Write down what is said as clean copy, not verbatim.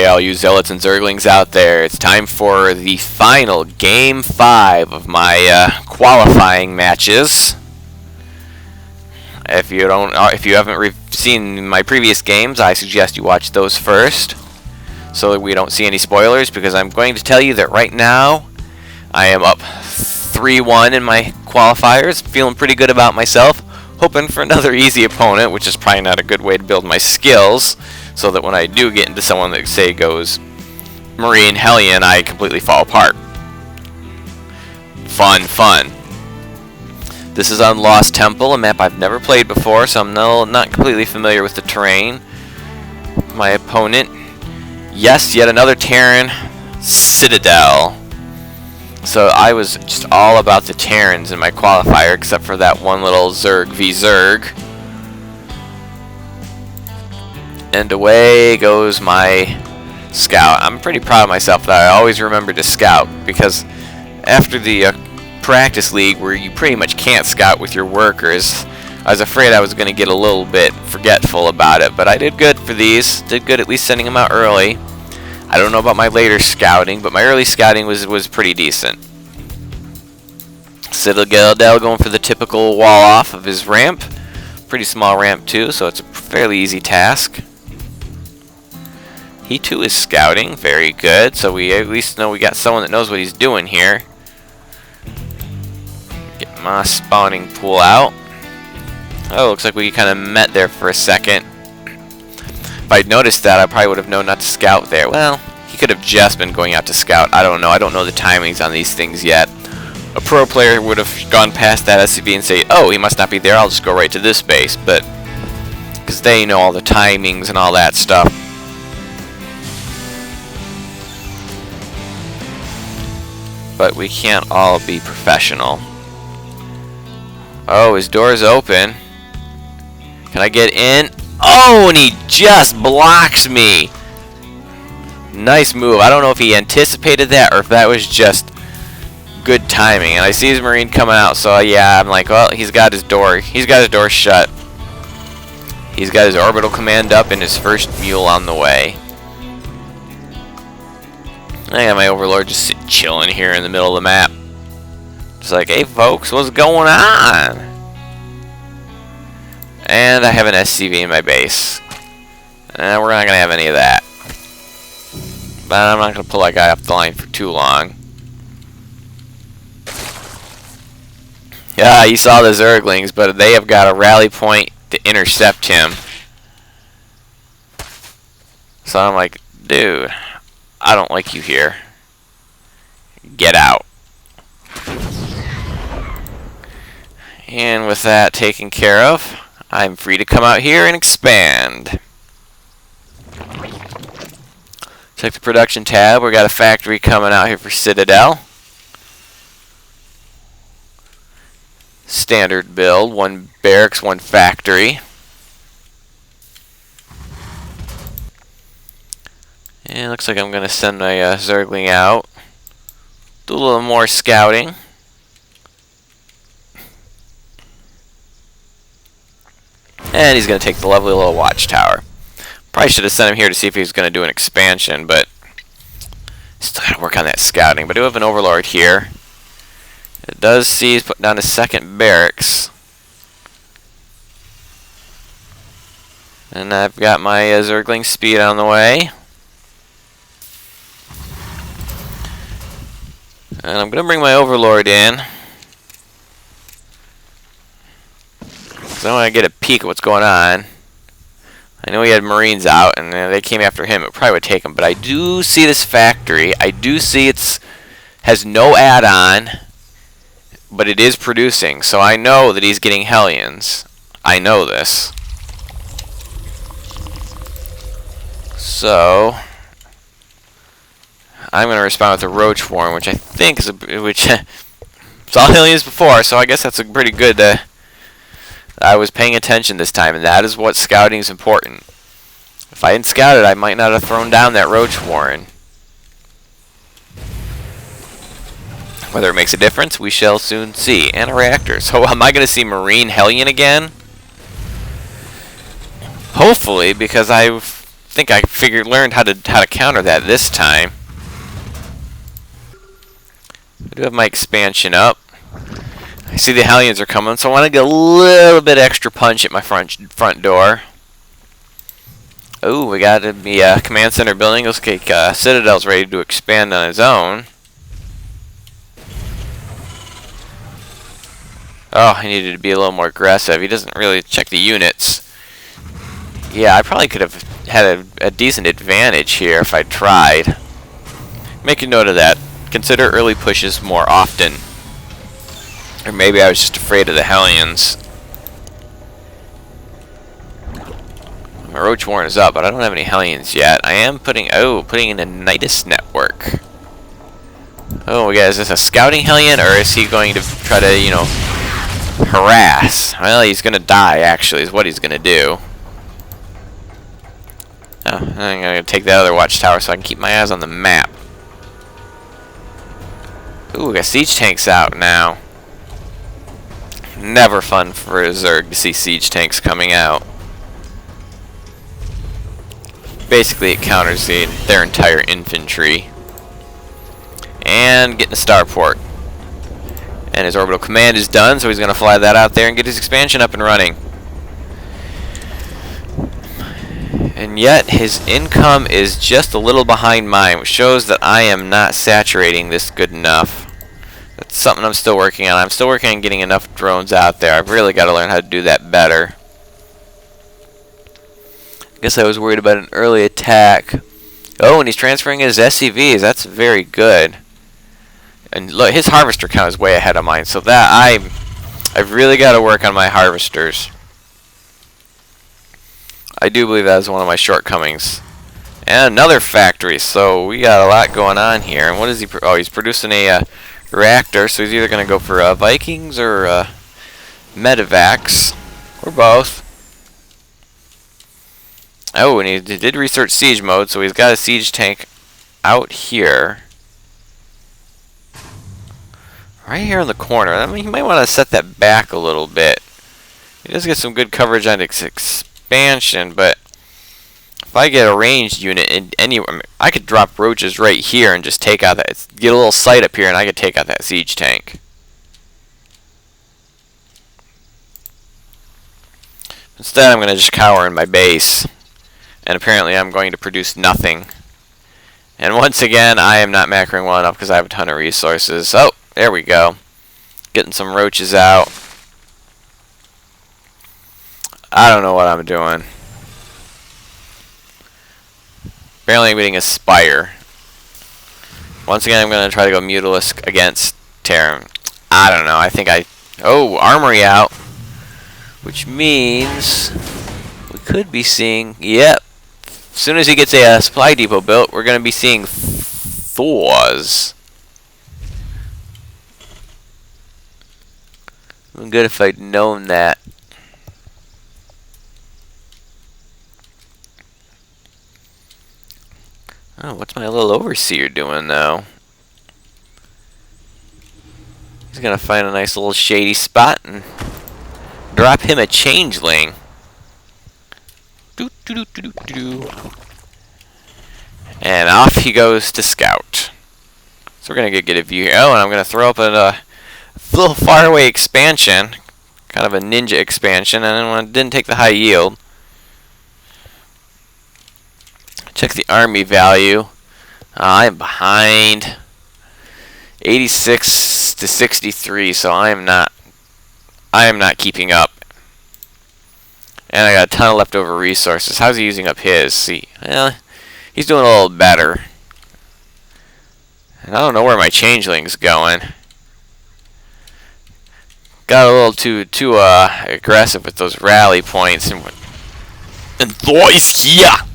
all you zealots and zerglings out there. It's time for the final Game 5 of my qualifying matches. If you haven't seen my previous games, I suggest you watch those first, so that we don't see any spoilers, because I'm going to tell you that right now, I am up 3-1 in my qualifiers, feeling pretty good about myself, hoping for another easy opponent, which is probably not a good way to build my skills, so that when I do get into someone that, say, goes Marine Hellion, I completely fall apart. Fun. This is on Lost Temple, a map I've never played before, so I'm not completely familiar with the terrain. My opponent, yes, yet another Terran, Citadel. So I was just all about the Terrans in my qualifier, except for that one little Zerg v Zerg. And away goes my scout. I'm pretty proud of myself that I always remember to scout, because after the practice league where you pretty much can't scout with your workers, I was afraid I was going to get a little bit forgetful about it, but I did good for these. Did good at least sending them out early. I don't know about my later scouting, but my early scouting was pretty decent. Citadel going for the typical wall off of his ramp. Pretty small ramp too, so it's a fairly easy task. He too is scouting, very good, so we at least know we got someone that knows what he's doing here. Get my spawning pool out. Oh, looks like we kind of met there for a second. If I'd noticed that, I probably would have known not to scout there. Well, he could have just been going out to scout. I don't know. I don't know the timings on these things yet. A pro player would have gone past that SCV and say, oh, he must not be there, I'll just go right to this base. But, because they know all the timings and all that stuff. But we can't all be professional. Oh, his door's open. Can I get in? Oh, and he just blocks me. Nice move. I don't know if he anticipated that or if that was just good timing. And I see his Marine coming out, so yeah, I'm like, well, he's got his door. He's got his door shut. He's got his orbital command up and his first mule on the way. I got my overlord just chilling here in the middle of the map. Just like, hey folks, what's going on? And I have an SCV in my base. And we're not going to have any of that. But I'm not going to pull that guy off the line for too long. Yeah, you saw the Zerglings, but they have got a rally point to intercept him. So I'm like, dude, I don't like you here. Get out. And with that taken care of, I'm free to come out here and expand. Check the production tab. We got a factory coming out here for Citadel. Standard build, 1 barracks, 1 factory. And it looks like I'm going to send my Zergling out. Do a little more scouting. And he's going to take the lovely little watchtower. Probably should have sent him here to see if he was going to do an expansion, but still got to work on that scouting. But I do have an overlord here. It does see he's putting down a 2nd barracks. And I've got my Zergling speed on the way. And I'm going to bring my overlord in. Because I want to get a peek at what's going on. I know he had Marines out, and they came after him. It probably would take him. But I do see this factory. I do see it's has no add-on, but it is producing. So I know that he's getting Hellions. I know this. So I'm going to respond with a Roach Form, which I think is saw Hellions before. So I guess that's a pretty good. I was paying attention this time, and that is what scouting is important. If I hadn't scouted, I might not have thrown down that Roach Warren. Whether it makes a difference, we shall soon see. And a reactor. So am I going to see Marine Hellion again? Hopefully, because I've think I learned how to counter that this time. I do have my expansion up. I see the Hellions are coming, so I want to get a little bit extra punch at my front door. Oh, we got the command center building. Looks like Citadel's ready to expand on his own. Oh, he needed to be a little more aggressive. He doesn't really check the units. Yeah, I probably could have had a decent advantage here if I tried. Make a note of that. Consider early pushes more often. Or maybe I was just afraid of the Hellions. My Roach Warren is up, but I don't have any Hellions yet. I am putting in a Nidus network. Oh, is this a scouting Hellion, or is he going to try to, you know, harass? Well, he's going to die, actually, is what he's going to do. Oh, I'm going to take that other watchtower so I can keep my eyes on the map. Ooh, we got siege tanks out now. Never fun for a Zerg to see siege tanks coming out. Basically, it counters their entire infantry. And getting a starport. And his orbital command is done, so he's going to fly that out there and get his expansion up and running. And yet, his income is just a little behind mine, which shows that I am not saturating this good enough. That's something I'm still working on. I'm still working on getting enough drones out there. I've really got to learn how to do that better. I guess I was worried about an early attack. Oh, and he's transferring his SCVs. That's very good. And look, his harvester count is way ahead of mine. So that I've really got to work on my harvesters. I do believe that is one of my shortcomings. And another factory. So we got a lot going on here. And what is he? Oh, he's producing a reactor. So he's either going to go for Vikings or Medivacs, or both. Oh, and he did research siege mode, so he's got a siege tank out here. Right here in the corner. I mean, he might want to set that back a little bit. He does get some good coverage on its expansion, but if I get a ranged unit in anywhere, I could drop roaches right here and just take out that. Get a little sight up here, and I could take out that siege tank. Instead, I'm going to just cower in my base. And apparently I'm going to produce nothing. And once again, I am not macroing well enough because I have a ton of resources. Oh, there we go. Getting some roaches out. I don't know what I'm doing. Apparently I'm getting a Spire. Once again, I'm going to try to go Mutalisk against Terran. I don't know. I think Oh, Armory out. Which means we could be seeing... Yep. As soon as he gets a supply depot built, we're going to be seeing Thors. It would be good if I'd known that. Oh, what's my little overseer doing now? He's going to find a nice little shady spot and drop him a changeling. And off he goes to scout. So we're going to get a view here. Oh, and I'm going to throw up a little faraway expansion. Kind of a ninja expansion. And it didn't take the high yield. Check the army value. I'm behind. 86 to 63, so I am not keeping up. And I got a ton of leftover resources. How's he using up his? See, well, he's doing a little better. And I don't know where my changeling's going. Got a little too aggressive with those rally points. And Thor's here!